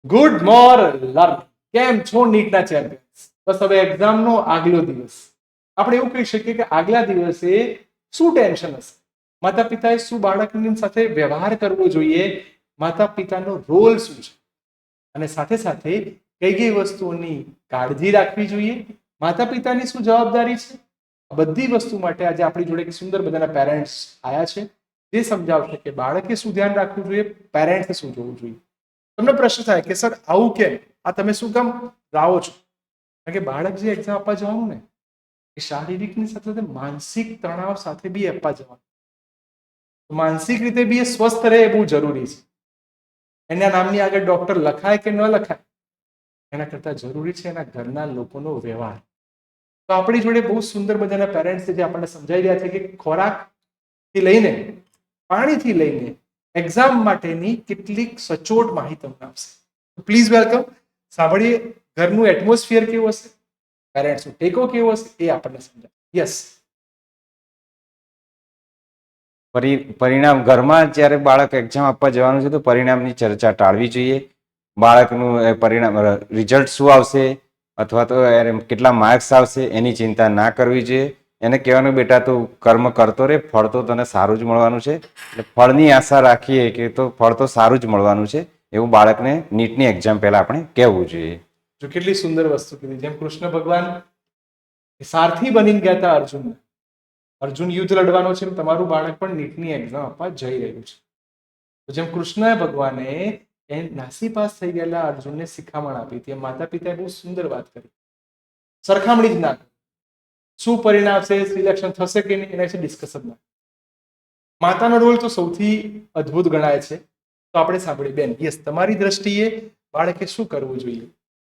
Good morning. કેમ છો નીટના champions? બસ હવે એક્ઝામનો આગલો દિવસ. આપણે એવું કહી શકીએ કે આગલા દિવસે શું ટેન્શન હશે, માતા પિતાએ શું બાળકની સાથે વ્યવહાર કરવો જોઈએ, માતા પિતાનો રોલ શું છે, અને સાથે સાથે કઈ કઈ વસ્તુઓની કાળજી રાખવી જોઈએ, માતા પિતાની શું જવાબદારી છે. આ બધી વસ્તુ માટે આજે આપણી જોડે એક સુંદર બધાના પેરેન્ટ્સ આવ્યા છે, જે સમજાવશે કે બાળકે શું ધ્યાન રાખવું જોઈએ, પેરેન્ટ્સે શું જોવું જોઈએ. તમને પ્રશ્ન થાય કે સર આવું કેમ, આ તમે શું કામ લાવો છો? કારણ કે બાળક જે એક્ઝામ આપવા જવાનું ને, એ શારીરિકની સાથે સાથે માનસિક તણાવ સાથે બી આપવા જવાનું. માનસિક રીતે બી એ સ્વસ્થ રહે એ બહુ જરૂરી છે. એના નામની આગળ ડોક્ટર લખાય કે ન લખાય, એના કરતા જરૂરી છે એના ઘરના લોકોનો વ્યવહાર. તો આપણી જોડે બહુ સુંદર મજાના પેરેન્ટ્સ જે આપણને સમજાઈ રહ્યા છે કે ખોરાક થી લઈને પાણીથી લઈને એક્ઝામ માટેની કેટલીક સચોટ માહિતી તમને આપશે. Please welcome. સાંભળીએ ઘરનું એટમોસ્ફિયર કેવું હશે, પેરેન્ટ્સનો ટેકો કેવો હશે, એ આપણને સમજાય. યસ. પરિણામ ઘરમાં જ્યારે બાળક એક્ઝામ આપવા જવાનું છે તો પરિણામની ચર્ચા ટાળવી જોઈએ. બાળકનું પરિણામ રિઝલ્ટ શું આવશે અથવા તો કેટલા માર્ક્સ આવશે એની ચિંતા ના કરવી જોઈએ. એને કહેવાનું બેટા તું કર્મ કરતો રે, ફળ તો તને સારું જ મળવાનું છે. એટલે ફળની આશા રાખીએ કે તો ફળ તો સારું જ મળવાનું છે, એવું બાળકને નીટની એક્ઝામ પહેલા આપણે કહેવું જોઈએ. જો કેટલી સુંદર વસ્તુ કીધી. જેમ કૃષ્ણ ભગવાન સારથી બનીને ગયા હતા અર્જુનને, અર્જુન યુદ્ધ લડવાનો છે, તમારું બાળક પણ નીટની એક્ઝામ આપવા જઈ રહ્યું છે. તો જેમ કૃષ્ણ ભગવાને એ નાસીપાસ થઈ ગયેલા અર્જુનને શિખામણ આપી હતી, માતા પિતાએ બહુ સુંદર વાત કરી. સરખામણી જ ના, શું પરિણામ છે, સિલેક્શન થશે કે નહીં, એના વિશે ડિસ્કશન ના. માતાનો રોલ તો સૌથી અદ્ભુત ગણાય છે. તો આપણે સાંભળીએ બેન. યસ, તમારી દ્રષ્ટિએ બાળકે શું કરવું જોઈએ?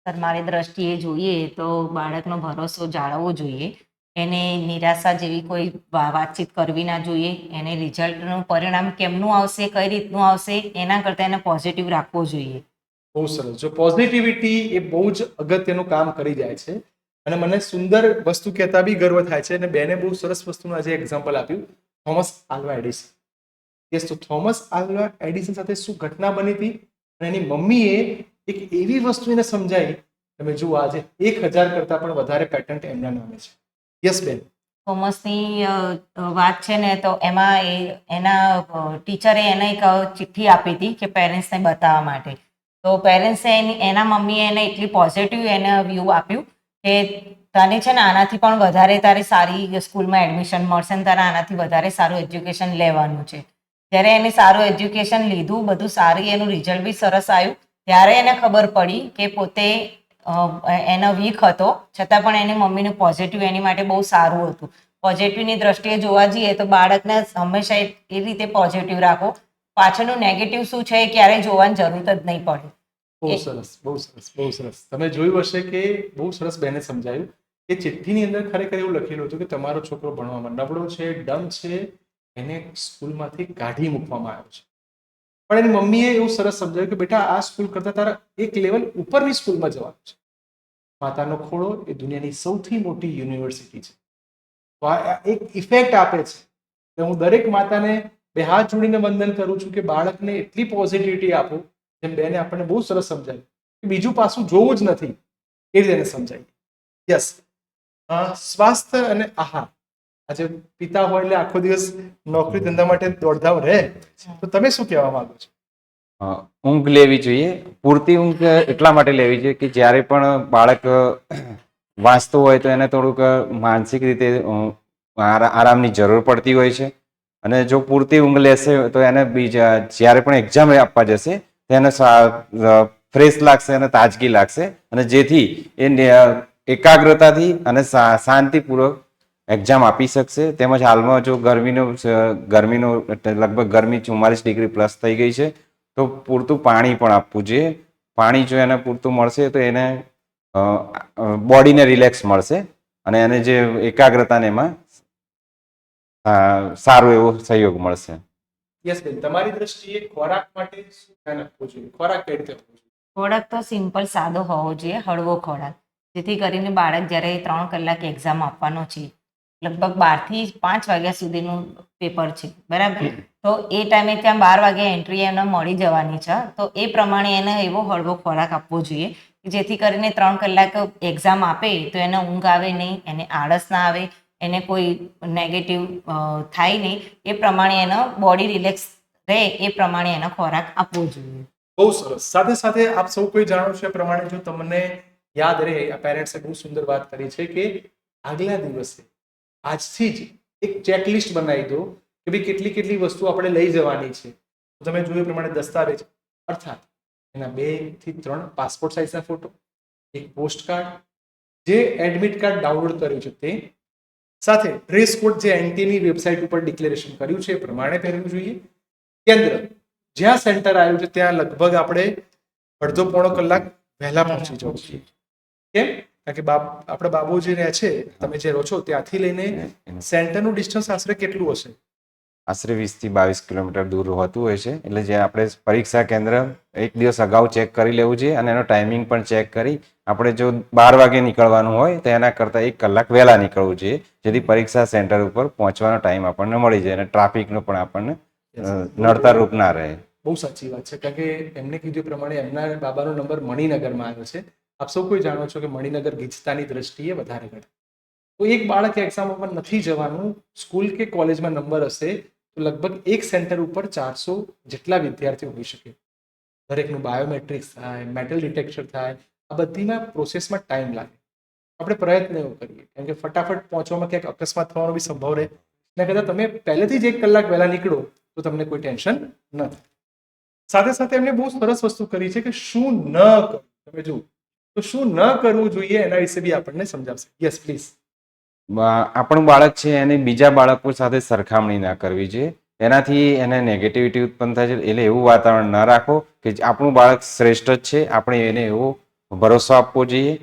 સર, મારી દ્રષ્ટિએ જોઈએ તો બાળકનો ભરોસો જાળવવો જોઈએ. એને નિરાશા જેવી કોઈ વાતચીત કરવી ના જોઈએ. એને રિઝલ્ટનું પરિણામ કેમનું આવશે, કઈ રીતનું આવશે, એના કરતાં એને પોઝિટિવ રાખવો જોઈએ. બહુ સરસ. જો પોઝિટિવિટી એ બહુ જ અગત્યનું કામ કરી જાય છે. અને મને સુંદર વસ્તુ કહેતા બી ગર્વ થાય છે. અને બેને બહુ સરસ વસ્તુનું આજે એક્ઝામ્પલ આપ્યું, થોમસ આલ્વા એડિસન. યસ, તો થોમસ આલ્વા એડિસન સાથે શું ઘટના બની હતી, અને એની મમ્મીએ એક એવી વસ્તુ એને સમજાવી. તમે જુઓ, આજે 1000 કરતા પણ વધારે પેટન્ટ એમના નામે છે. યસ બેન. થોમસની વાત છે ને, તો એમાં એના ટીચરે એને એક ચિઠ્ઠી આપી હતી કે પેરેન્ટ્સને બતાવવા માટે. તો પેરેન્ટ્સે એના મમ્મીએ એને એટલી પોઝિટિવ એને વ્યૂ આપ્યું કે તને છે ને આનાથી પણ વધારે તારે સારી સ્કૂલમાં એડમિશન મળશે ને તારે આનાથી વધારે સારું એજ્યુકેશન લેવાનું છે. જ્યારે એને સારું એજ્યુકેશન લીધું, બધું સારી, એનું રિઝલ્ટ બી સરસ આવ્યું, ત્યારે એને ખબર પડી કે પોતે એનો વીક હતો, છતાં પણ એની મમ્મીનું પોઝિટિવ એની માટે બહુ સારું હતું. પોઝિટિવની દ્રષ્ટિએ જોવા જઈએ તો બાળકને હંમેશા એ રીતે પોઝિટિવ રાખો. પાછળનું નેગેટિવ શું છે એ ક્યારેય જોવાની જરૂર જ નહીં પડે. બહુ સરસ, બહુ સરસ, બહુ સરસ. તમે જોયું હશે કે બહુ સરસ બેને સમજાયું કે ચિઠ્ઠીની અંદર ખરેખર એવું લખેલું હતું કે તમારો છોકરો ભણવામાં નબળો છે, ડમ છે, એને સ્કૂલમાંથી કાઢી મૂકવામાં આવ્યો છે. પણ એની મમ્મીએ એવું સરસ સમજાવ્યું કે બેટા આ સ્કૂલ કરતા તારા એક લેવલ ઉપરની સ્કૂલમાં જવાનું છે. માતાનો ખોળો એ દુનિયાની સૌથી મોટી યુનિવર્સિટી છે. તો આ એક ઇફેક્ટ આપે છે કે હું દરેક માતાને બે હાથ જોડીને વંદન કરું છું કે બાળકને એટલી પોઝિટિવિટી આપો. જેમ બેને આપણને બહુ સરસ સમજાવ્યું કે બીજું પાછું જોવું જ નથી, એ રીતે સમજાય. યસ. સ્વાસ્થ્ય અને આહાર. આજે પિતા હોય એટલે આખો દિવસ નોકરી ધંધા માટે દોડધામ રહે, તો તમે શું કહેવા માંગો છો? ઊંઘ લેવી જોઈએ. પૂરતી ઊંઘ એટલા માટે લેવી જોઈએ કે જ્યારે પણ બાળક વાંચતું હોય તો એને થોડુંક માનસિક રીતે આરામની જરૂર પડતી હોય છે. અને જો પૂરતી ઊંઘ લેશે તો એને બીજા જ્યારે પણ એક્ઝામ આપવા જશે તેને ફ્રેશ લાગશે અને તાજગી લાગશે, અને જેથી એ એકાગ્રતાથી અને શાંતિપૂર્વક એક્ઝામ આપી શકશે. તેમજ હાલમાં જો ગરમીનો લગભગ ગરમી 44°+ થઈ ગઈ છે, તો પૂરતું પાણી પણ આપવું જોઈએ. પાણી જો એને પૂરતું મળશે તો એને બોડીને રિલેક્સ મળશે અને એને જે એકાગ્રતાને એમાં સારો એવો સહયોગ મળશે. યસ બેન, તમારી દ્રષ્ટિએ ખોરાક માટે શું ધ્યાન આપવું જોઈએ? ખોરાક કઈ રીતે આપવો જોઈએ? ખોરાક તો સિમ્પલ સાદો હોવો જોઈએ, હળવો ખોરાક, જેથી કરીને બાળક જ્યારે 3 કલાક એક્ઝામ આપવાનો છે, લગભગ 12 થી 5 વાગ્યા સુધીનું પેપર છે, બરાબર, તો એ ટાઈમે ત્યાં 12 વાગે એન્ટ્રી એને મળી જવાની છે. તો એ પ્રમાણે એને એવો હળવો ખોરાક આપવો જોઈએ કે જેથી કરીને 3 કલાક એક્ઝામ આપે તો એને ઊંઘ આવે નહીં, એને આળસ ના આવે, એને કોઈ નેગેટિવ થાય નહીં. એ પ્રમાણે એનો બોડી રિલેક્સ રહે એ પ્રમાણે એનો ખોરાક આપવો જોઈએ. બહુ સરસ. સાથે સાથે આપ સૌ કોઈ જાણો છો એ પ્રમાણે જો તમને યાદ રહે, આ પેરેન્ટ્સે બહુ સુંદર વાત કરી છે કે આગલા દિવસે આજથી જ એક ચેકલિસ્ટ બનાવી દો કે ભાઈ કેટલી કેટલી વસ્તુ આપણે લઈ જવાની છે. તમે જોયું એ પ્રમાણે દસ્તાવેજ અર્થાત એના 2 થી 3 પાસપોર્ટ સાઇઝના ફોટો, એક પોસ્ટ કાર્ડ, જે એડમિટ કાર્ડ ડાઉનલોડ કર્યું છે તે, સાથે ડ્રેસ કોડ જે એનટીની વેબસાઇટ ઉપર ડિક્લેરેશન કર્યું છે એ પ્રમાણે પહેરવું જોઈએ. કેન્દ્ર જ્યાં સેન્ટર આવ્યું છે ત્યાં લગભગ આપણે અડધો પોણો કલાક વહેલા પહોંચી જવું જોઈએ. કેમ? કારણ કે આપણા બાબુ જે રહે છે, તમે જે રહો છો ત્યાંથી લઈને સેન્ટરનું ડિસ્ટન્સ આશરે કેટલું હશે? આશરે 20 થી 22 કિલોમીટર દૂર હોતું હોય છે. એટલે જે આપણે પરીક્ષા કેન્દ્ર એક દિવસ અગાઉ ચેક કરી લેવું જોઈએ અને એનો ટાઈમિંગ પણ ચેક કરી આપણે જો 12 વાગે નીકળવાનું હોય તો એના કરતાં 1 કલાક વહેલા નીકળવું જોઈએ, જેથી પરીક્ષા સેન્ટર ઉપર પહોંચવાનો ટાઈમ આપણને મળી જાય અને ટ્રાફિકનો પણ આપણને નડતરરૂપ ના રહે. બહુ સાચી વાત છે. કારણ કે એમને કીધું એ પ્રમાણે એમના બાબાનો નંબર મણિનગરમાં આવ્યો છે. આપ સૌ કોઈ જાણો છો કે મણિનગર ગીચતાની દ્રષ્ટિએ વધારે ગણે. તો એક બાળક એક્ઝામ ઉપર નથી જવાનું, સ્કૂલ કે કોલેજમાં નંબર હશે તો લગભગ એક સેન્ટર ઉપર 400 જેટલા વિદ્યાર્થીઓ હોઈ શકે. દરેકનું બાયોમેટ્રિક્સ થાય, મેટલ ડિટેક્ટર થાય, આ બધીમાં પ્રોસેસમાં ટાઈમ લાગે. આપણે પ્રયત્ન એવો કરીએ કેમ કે ફટાફટ પહોંચવામાં ક્યાંક અકસ્માત થવાનો બી સંભવ રહે. એના કરતાં તમે પહેલેથી જ 1 કલાક વહેલા નીકળો તો તમને કોઈ ટેન્શન ન થાય. સાથે સાથે એમને બહુ સરસ વસ્તુ કરી છે કે શું ન કરવું. તમે જુઓ તો શું ન કરવું જોઈએ એના વિશે બી આપણને સમજાવશે. Yes please. આપણું બાળક છે એને બીજા બાળકો સાથે સરખામણી ના કરવી જોઈએ. એનાથી એને નેગેટિવિટી ઉત્પન્ન થાય છે. એટલે એવું વાતાવરણ ના રાખો કે આપણું બાળક શ્રેષ્ઠ જ છે, આપણે એને એવો ભરોસો આપવો જોઈએ.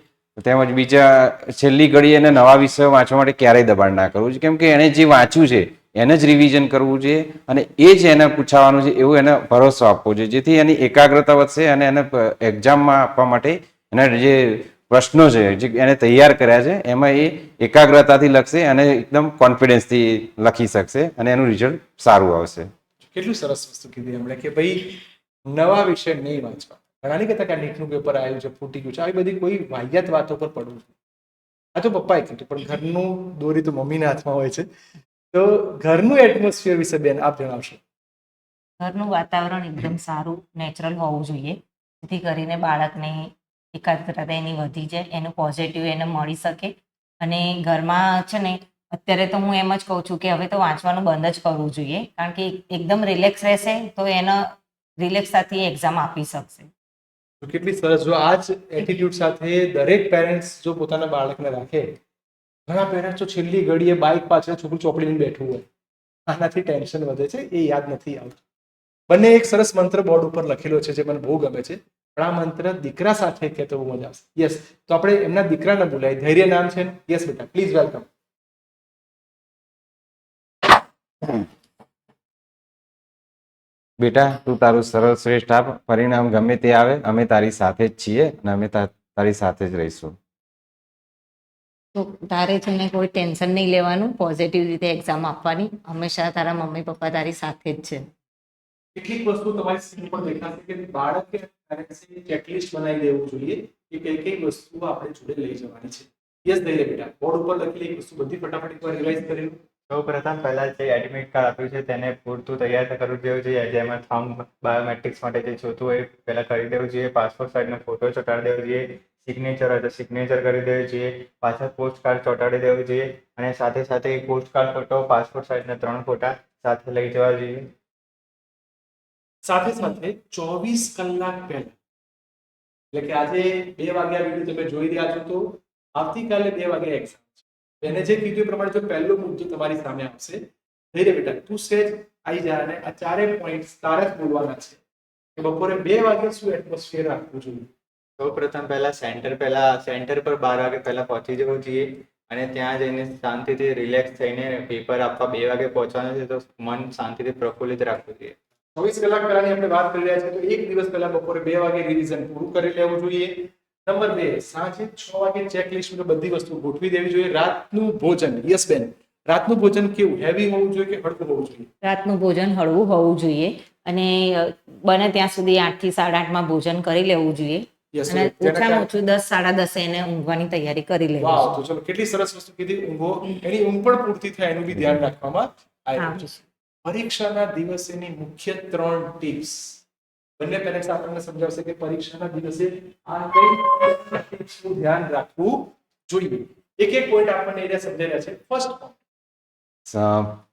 તેમજ બીજા છેલ્લી ઘડી એને નવા વિષયો વાંચવા માટે ક્યારેય દબાણ ના કરવું જોઈએ, કેમ કે એણે જે વાંચ્યું છે એને જ રિવિઝન કરવું જોઈએ અને એ જ એને પૂછાવાનું છે એવું એને ભરોસો આપવો જોઈએ, જેથી એની એકાગ્રતા વધશે અને એને એક્ઝામમાં આપવા માટે એના જે પ્રશ્નો છે જે એને તૈયાર કર્યા છે એમાં એ એકાગ્રતાથી લખશે અને એકદમ કોન્ફિડન્સથી લખી શકશે અને એનું રિઝલ્ટ સારું આવશે. કેટલું સરસ વસ્તુ કીધી એમણે કે ભાઈ નવા વિષય નહીં વાંચવા. ઘણા નહીં કહેતા કે નીટનું પેપર આવ્યું છે, ફૂટી ગયું છે, આવી બધી કોઈ વાહિયાત વાતો પર પડવું છે. આ તો પપ્પાએ કીધું, પણ ઘરનું દોરી તો મમ્મીના હાથમાં હોય છે. તો ઘરનું એટમોસ્ફિયર વિશે બેન આપ જણાવશો. ઘરનું વાતાવરણ એકદમ સારું, નેચરલ હોવું જોઈએ, જેથી કરીને બાળકને એકાગ્રતા એની વધી જાય, એનું પોઝિટિવ એને મળી શકે. અને ઘરમાં છે ને અત્યારે તો હું એમ જ કહું છું કે હવે તો વાંચવાનું બંધ જ કરવું જોઈએ, કારણ કે એકદમ રિલેક્સ રહેશે તો એનો રિલેક્સતાથી એક્ઝામ આપી શકશે. તો કેટલી સરસ. જો આ જ એટીટ્યુડ સાથે દરેક પેરેન્ટ્સ જો પોતાના બાળકને રાખે, ઘણા પેરેન્ટ્સ તો છેલ્લી ઘડીએ બાઇક પાછળ છોકરું ચોપડી લઈને બેઠું હોય, આનાથી ટેન્શન વધે છે, એ યાદ નથી આવતું. બંને એક સરસ મંત્ર બોર્ડ ઉપર લખેલો છે જે મને બહુ ગમે છે, પણ આ મંત્ર દીકરા સાથે કે તો બહુ મજા આવશે. યસ, તો આપણે એમના દીકરાને બોલાય. ધૈર્ય નામ છે. યસ બેટા, પ્લીઝ વેલકમ. બેટા, તું તારું સરળ શ્રેષ્ઠ આપ, પરિણામ ગમે તે આવે અમે તારી સાથે જ છીએ અને અમે તારી સાથે જ રહીશું. તો તારે છે ને કોઈ ટેન્શન નહીં લેવાનું, પોઝિટિવ રીતે એક્ઝામ આપવાની, હંમેશા તારા મમ્મી પપ્પા તારી સાથે જ છે. કેટલીક વસ્તુ તમારી સ્ક્રીન પર દેખાશે કે બાળકે ચેકલિસ્ટ બનાવી દેવું જોઈએ કે કઈ કઈ વસ્તુઓ આપણે જોડે લઈ જવાની છે. યસ ધૈર્ય બેટા, બોર્ડ ઉપર લખેલી એક વસ્તુ બધી ફટાફટ એકવાર રિવાઇઝ કરી લો. સૌપ્રથમ પહેલા જે એડમિટ કાર્ડ આપ્યું છે તેને પૂરતું તૈયાર કરવું જોઈએ, જેમાં થંબ બાયોમેટ્રિક્સ માટે જે જોતું હોય પહેલા કરી દેવું જોઈએ, પાસપોર્ટ સાઇઝનો ફોટો ચોંટાડી દેવો જોઈએ, સિગ્નેચર હોય તો સિગ્નેચર કરી દેવું જોઈએ, પાછળ પોસ્ટ કાર્ડ ચોંટાડી દેવું જોઈએ અને સાથે સાથે પોસ્ટ કાર્ડ ફોટો, પાસપોર્ટ સાઇઝના 3 ફોટા સાથે લઈ જવા જોઈએ. સાથે સાથે 24 કલાક પહેલા, એટલે કે આજે 2 વાગ્યા વિડીયો તમે જોઈ રહ્યા છો તો આવતીકાલે 2 વાગે એક્ઝામ છે. એને જે કીધું એ પ્રમાણે જો પહેલો મુદ્દો તમારી સામે આવશે, ધૈર્ય બેટા તું સેજ આવી જા અને આ 4 પોઈન્ટ તારે જ બોલવાના છે કે બપોરે 2 વાગે શું એટમોસ્ફિયર રાખવું જોઈએ. સૌપ્રથમ પહેલા સેન્ટર પર 12 વાગે પહેલા પહોંચી જવું જોઈએ અને ત્યાં જઈને શાંતિથી રિલેક્સ થઈને પેપર આપવા 2 વાગે પહોંચવાનું છે, તો મન શાંતિથી પ્રફુલ્લિત રાખવું જોઈએ. 24 કલાક પહેલાની આપણે વાત કરી રહ્યા છીએ તો એક દિવસ પહેલા બપોરે 2 વાગે રિવિઝન પૂરું કરી લેવું જોઈએ. નંબર 2, સાંજે 6 વાગે ચેકલિસ્ટ બધી વસ્તુ ગોઠવી દેવી જોઈએ. રાતનું ભોજન, યસ બેન, રાતનું ભોજન કેવું, હેવી હોવું જોઈએ કે હળવું હોવું જોઈએ? રાતનું ભોજન હળવું હોવું જોઈએ અને બને ત્યાં સુધી 8 થી 8:30 ભોજન કરી લેવું જોઈએ Yes, અને so તેના ઓછામાં કારણે- ઓછું 10 10:30 એને ઊંઘવાની તૈયારી કરી લેવી વાવ, જોઈએ. તો ચલો કેટલી સરસ વસ્તુ કીધી. ઊંઘો, એની ઊંઘ પણ પૂરતી થાય એનું બી ધ્યાન રાખવામાં આવે હા. છે. પરીક્ષાના દિવસેની મુખ્ય 3 ટિપ્સ. બંને પેરેન્ટ્સ આપણને સમજાવશે કે પરીક્ષાના દિવસે આ કઈ ટિપ્સનું ધ્યાન રાખવું જોઈએ. એક એક પોઈન્ટ આપણને એને સમજાઈ રહ્યા છે. ફર્સ્ટ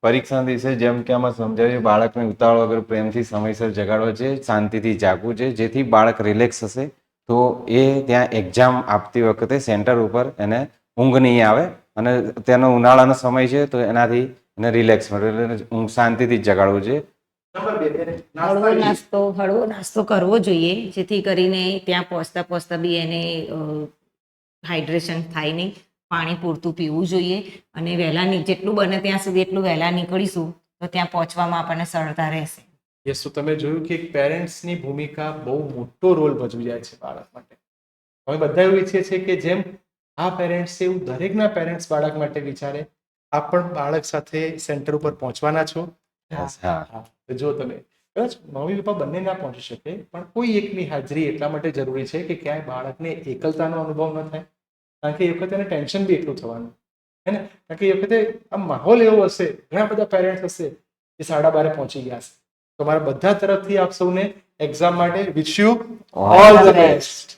પરીક્ષાના દિવસે જેમ કે આમાં સમજાવ્યું, બાળકને ઉતાવળ વગર પ્રેમથી સમયસર જગાડવો છે, શાંતિથી જાગવું છે, જેથી બાળક રિલેક્સ હશે તો એ ત્યાં એક્ઝામ આપતી વખતે સેન્ટર ઉપર એને ઊંઘ નહીં આવે અને તેનો ઉનાળાનો સમય છે તો એનાથી એને રિલેક્સ મળે એટલે ઊંઘ શાંતિથી જ જગાડવું છે. નંબર 2 હળવો નાસ્તો કરવો જોઈએ જેથી કરીને ત્યાં પહોંચતા પહોંચતા બી એને હાઇડ્રેશન થાય નહીં. પાણી પૂરતું પીવું જોઈએ અને જેટલું બને ત્યાં સુધી એટલું વહેલા નીકળીશું તો ત્યાં પહોંચવામાં આપણને સરળતા રહેશે. યસ, તો તમે જોયું કે પેરેન્ટ્સની ભૂમિકા બહુ મોટો રોલ ભજવી જાય છે બાળક માટે. અમે બધા એવું ઈચ્છીએ છીએ કે જેમ આ પેરેન્ટ્સ છે એવું દરેકના પેરેન્ટ્સ બાળક માટે વિચારે. આપ પણ બાળક સાથે સેન્ટર ઉપર પહોંચવાના છો. હા. હા, તો જો તમે કદાચ મમ્મી પપ્પા બંને ના પહોંચી શકે પણ કોઈ એકની હાજરી એટલા માટે જરૂરી છે કે ક્યાંય બાળકને એકલતાનો અનુભવ ન થાય. કારણ કે એ વખતે એને ટેન્શન બી એટલું થવાનું હે ને. કારણ કે એ વખતે આમ માહોલ એવો હશે, ઘણા બધા પેરેન્ટ્સ હશે કે 12:30 પહોંચી ગયા હશે. તો મારા બધા તરફથી આપ સૌને એક્ઝામ માટે wish you all the best.